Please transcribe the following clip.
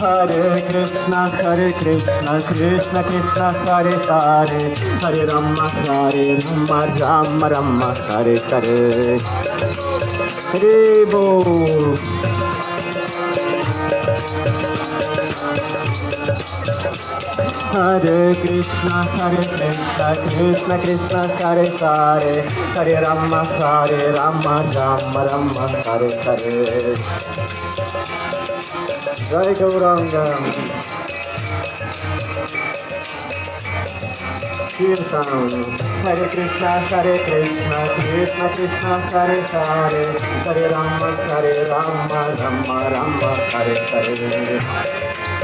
Hare Krishna, Krishna Krishna, Hare Hare, Hare Rama, Rama Rama, Hare Hare. Hare Bol. Hare Krishna, Krishna Krishna, Hare Hare, Hare Rama, Rama Rama, Hare Hare. Jai Gauranga. Kirtan. Hare Krishna, Krishna Krishna, Hare Hare, Hare Rama, Rama Rama, Hare Hare.